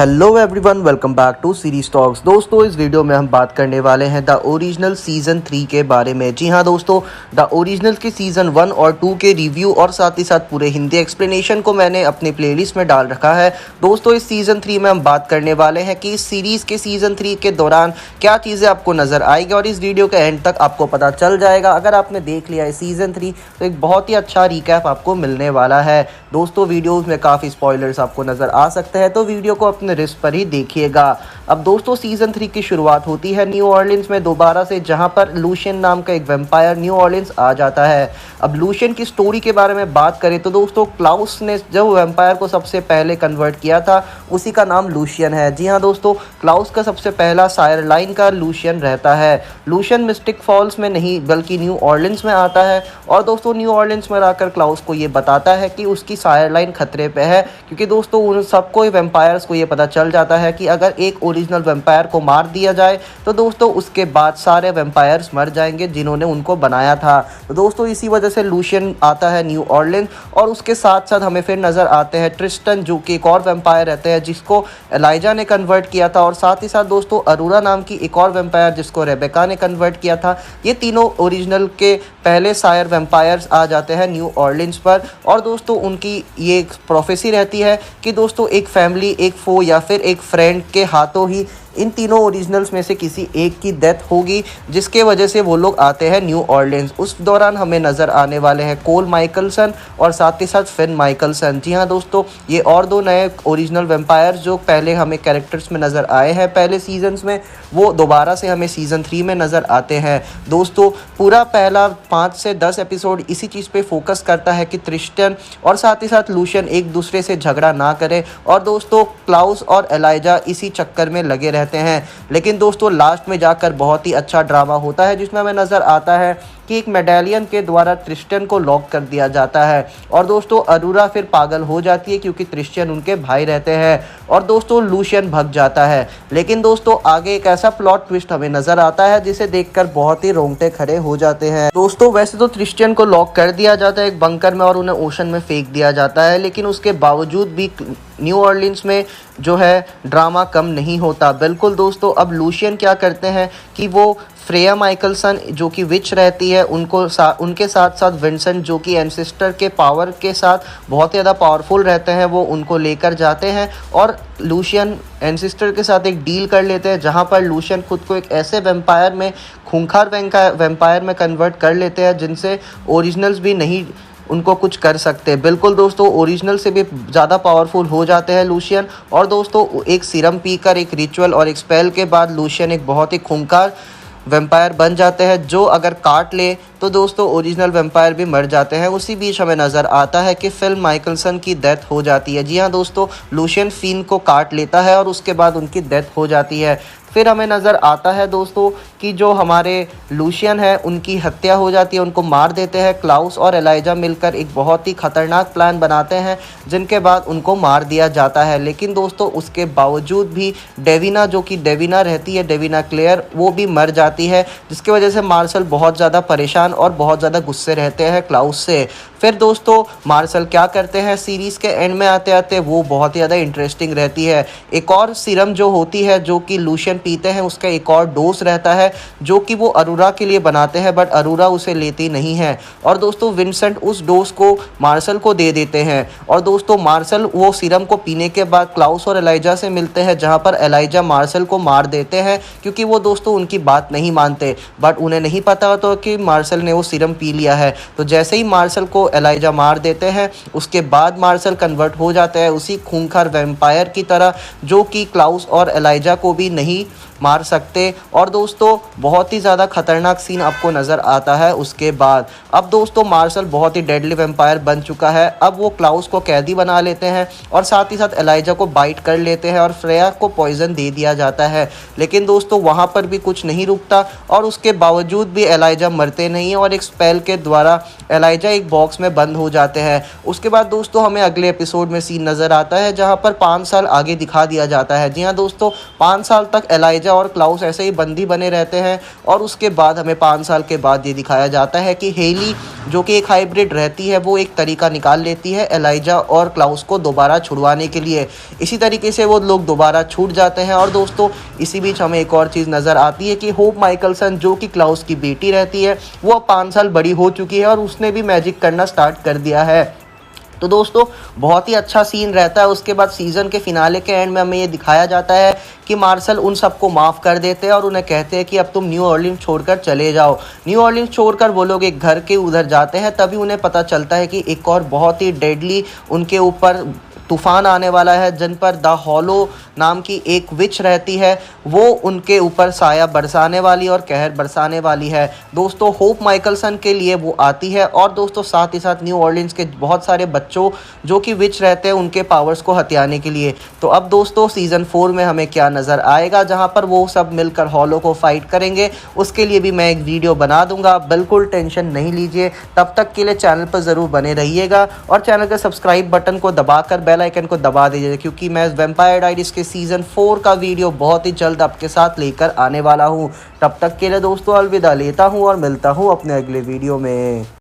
Hello everyone, welcome back to series talks. दोस्तों, इस video में हम बात करने वाले हैं द ओरिजिनल सीज़न 3 के बारे में। जी हाँ दोस्तों, द ओरिजिनल के सीज़न 1 और 2 के रिव्यू और साथ ही साथ पूरे हिंदी एक्सप्लेनेशन को मैंने अपनी प्लेलिस्ट में डाल रखा है। दोस्तों, इस सीज़न 3 में हम बात करने वाले हैं कि इस सीरीज़ के सीज़न 3 के दौरान क्या चीज़ें आपको नज़र आएगी और इस वीडियो के एंड तक आपको पता चल जाएगा। अगर आपने देख लिया है सीज़न 3 तो एक बहुत ही अच्छा रिकैप आपको मिलने वाला है। दोस्तों, वीडियोज़ में काफ़ी स्पॉयलर्स आपको नज़र आ सकते हैं, तो वीडियो को अपने रिस्क पर ही देखिएगा। अब दोस्तों, सीजन 3 की शुरुआत होती है न्यू ऑर्लिन्स में दोबारा से, जहां पर लूशियन नाम का एक वैम्पायर न्यू ऑर्लिन्स आ जाता है। अब लूशियन की स्टोरी के बारे में बात करें तो दोस्तों, क्लाउस ने जो वैम्पायर को सबसे पहले कन्वर्ट किया था उसी का नाम लूशियन है। जी हाँ दोस्तों, क्लाउस का सबसे पहला सायर लाइन का लूशियन रहता है। लूशियन मिस्टिक फॉल्स में नहीं बल्कि न्यू ऑर्लिन्स में आता है और दोस्तों न्यू ऑर्लिन्स में आकर क्लाउस को ये बताता है कि उसकी सायर लाइन खतरे पे है, क्योंकि दोस्तों उन सबको वैम्पायर्स को ये पता चल जाता है कि अगर एक ओरिजिनल वैम्पायर को मार दिया जाए तो दोस्तों उसके बाद सारे वैम्पायर्स मर जाएंगे जिन्होंने उनको बनाया था। तो दोस्तों, इसी वजह से लूशियन आता है न्यू ऑर्लिन और उसके साथ साथ हमें फिर नज़र आते हैं ट्रिस्टन, जो कि एक और वैम्पायर रहते हैं जिसको एलाइजा ने कन्वर्ट किया था, और साथ ही साथ दोस्तों अरोरा नाम की एक और वैम्पायर जिसको रेबेका ने कन्वर्ट किया था। ये तीनों ओरिजिनल के पहले सायर वैम्पायर्स आ जाते हैं न्यू ऑर्लिन्स पर और दोस्तों उनकी ये प्रोफेसी रहती है कि दोस्तों एक फैमिली, एक फो या फिर एक फ्रेंड के हाथों ही इन तीनों ओरिजिनल्स में से किसी एक की डेथ होगी, जिसके वजह से वो लोग आते हैं न्यू ऑर्लिन्स। उस दौरान हमें नज़र आने वाले हैं कोल माइकलसन और साथ ही साथ फिन माइकलसन। जी हाँ दोस्तों, ये और दो नए ओरिजिनल वैम्पायर्स जो पहले हमें कैरेक्टर्स में नज़र आए हैं पहले सीजन्स में, वो दोबारा से हमें सीज़न 3 में नज़र आते हैं। दोस्तों, पूरा पहला 5 से 10 एपिसोड इसी चीज़ पे फोकस करता है कि ट्रिस्टन और साथ ही साथ लूशियन एक दूसरे से झगड़ा ना करें और दोस्तों क्लाउस और एलाइजा इसी चक्कर में लगे रहते हैं। लेकिन दोस्तों लास्ट में जाकर बहुत ही अच्छा ड्रामा होता है जिसमें हमें नज़र आता है कि एक मेडालियन के द्वारा ट्रिस्टन को लॉक कर दिया जाता है और दोस्तों अरोरा फिर पागल हो जाती है क्योंकि ट्रिस्टन उनके भाई रहते हैं और दोस्तों लूशियन भग जाता है। लेकिन दोस्तों आगे एक ऐसा प्लॉट ट्विस्ट हमें नज़र आता है जिसे देखकर बहुत ही रोंगटे खड़े हो जाते हैं। दोस्तों, वैसे तो ट्रिस्टन को लॉक कर दिया जाता है एक बंकर में और उन्हें ओशन में फेंक दिया जाता है, लेकिन उसके बावजूद भी न्यू ऑर्लिन्स में जो है ड्रामा कम नहीं होता। बिल्कुल दोस्तों, अब लूशियन क्या करते हैं कि वो फ्रेया माइकलसन जो कि विच रहती है उनके साथ साथ विंसेंट जो कि एंसेस्टर के पावर के साथ बहुत ज़्यादा पावरफुल रहते हैं, वो उनको लेकर जाते हैं और लूशियन एंसेस्टर के साथ एक डील कर लेते हैं जहां पर लूशियन खुद को एक ऐसे वैम्पायर में, खूंखार वैम्पायर में कन्वर्ट कर लेते हैं जिनसे ओरिजिनल्स भी नहीं उनको कुछ कर सकते। बिल्कुल दोस्तों, ओरिजिनल से भी ज़्यादा पावरफुल हो जाते हैं लूशियन और दोस्तों एक सीरम पीकर एक रिचुअल और एक स्पेल के बाद लूशियन एक बहुत ही खूंखार वैम्पायर बन जाते हैं जो अगर काट ले तो दोस्तों ओरिजिनल वैम्पायर भी मर जाते हैं। उसी बीच हमें नज़र आता है कि फिल माइकलसन की डेथ हो जाती है। जी हाँ दोस्तों, लूशियन फिन को काट लेता है और उसके बाद उनकी डेथ हो जाती है। फिर हमें नज़र आता है दोस्तों कि जो हमारे लूशियन है उनकी हत्या हो जाती है, उनको मार देते हैं। क्लाउस और एलाइजा मिलकर एक बहुत ही खतरनाक प्लान बनाते हैं जिनके बाद उनको मार दिया जाता है। लेकिन दोस्तों उसके बावजूद भी डेविना, जो कि डेविना रहती है, डेविना क्लेयर, वो भी मर जाती है, जिसकी वजह से मार्शल बहुत ज़्यादा परेशान और बहुत ज़्यादा गुस्से रहते हैं क्लाउस से। फिर दोस्तों मार्शल क्या करते हैं सीरीज़ के एंड में आते आते, वो बहुत ही ज़्यादा इंटरेस्टिंग रहती है। एक और सीरम जो होती है जो कि लूशियन पीते हैं, उसका एक और डोज रहता है जो कि वो अरोरा के लिए बनाते हैं, बट अरोरा उसे लेती नहीं है और दोस्तों विंसेंट उस डोज को मार्शल को दे देते हैं और दोस्तों मार्शल वो सीरम को पीने के बाद क्लाउस और एलाइजा से मिलते हैं, जहां पर एलाइजा मार्शल को मार देते हैं क्योंकि वो दोस्तों उनकी बात नहीं मानते, बट उन्हें नहीं पता होता कि मार्शल ने वो सीरम पी लिया है। तो जैसे ही मार्शल को एलाइजा मार देते हैं उसके बाद मार्शल कन्वर्ट हो जाता है उसी खूंखार वैम्पायर की तरह जो कि क्लाउस और एलाइजा को भी नहीं मार सकते और दोस्तों बहुत ही ज़्यादा खतरनाक सीन आपको नज़र आता है उसके बाद। अब दोस्तों मार्शल बहुत ही डेडली वैम्पायर बन चुका है, अब वो क्लाउस को कैदी बना लेते हैं और साथ ही साथ एलाइजा को बाइट कर लेते हैं और फ्रेया को पॉइजन दे दिया जाता है। लेकिन दोस्तों वहाँ पर भी कुछ नहीं रुकता और उसके बावजूद भी एलाइजा मरते नहीं हैं और एक स्पेल के द्वारा एलाइजा एक बॉक्स में बंद हो जाते हैं। उसके बाद दोस्तों हमें अगले एपिसोड में सीन नज़र आता है जहाँ पर 5 साल आगे दिखा दिया जाता है। जी हाँ दोस्तों, 5 साल तक एलाइजा एलाइजा और क्लाउस ऐसे ही बंदी बने रहते हैं और उसके बाद हमें 5 साल के बाद ये दिखाया जाता है कि हेली जो कि एक हाइब्रिड रहती है वो एक तरीका निकाल लेती है एलाइजा और क्लाउस को दोबारा छुड़वाने के लिए। इसी तरीके से वो लोग दोबारा छूट जाते हैं। और दोस्तों इसी बीच हमें एक और चीज़ नज़र आती है कि होप माइकलसन जो कि क्लाउस की बेटी रहती है वो अब 5 साल बड़ी हो चुकी है और उसने भी मैजिक करना स्टार्ट कर दिया है। तो दोस्तों बहुत ही अच्छा सीन रहता है। उसके बाद सीज़न के फिनाले के एंड में हमें ये दिखाया जाता है कि मार्शल उन सबको माफ़ कर देते हैं और उन्हें कहते हैं कि अब तुम न्यू ऑर्लिन्स छोड़कर चले जाओ। न्यू ऑर्लिन्स छोड़कर वो लोग एक घर के उधर जाते हैं, तभी उन्हें पता चलता है कि एक और बहुत ही डेडली उनके ऊपर तूफान आने वाला है, जिन पर द हॉलो नाम की एक विच रहती है, वो उनके ऊपर साया बरसाने वाली और कहर बरसाने वाली है। दोस्तों होप माइकलसन के लिए वो आती है और दोस्तों साथ ही साथ न्यू ऑर्लिन्स के बहुत सारे बच्चों जो कि विच रहते हैं उनके पावर्स को हथियाने के लिए। तो अब दोस्तों सीज़न 4 में हमें क्या नज़र आएगा, जहां पर वो सब मिलकर हॉलो को फाइट करेंगे, उसके लिए भी मैं एक वीडियो बना दूंगा। बिल्कुल टेंशन नहीं लीजिए, तब तक के लिए चैनल पर ज़रूर बने रहिएगा और चैनल के सब्सक्राइब बटन को दबाकर बेल आइकन को दबा दीजिए, क्योंकि मैं वैम्पायर डायरीज के सीज़न 4 का वीडियो बहुत ही जल्द आपके साथ लेकर आने वाला हूं। तब तक के लिए दोस्तों अलविदा लेता हूं और मिलता हूं अपने अगले वीडियो में।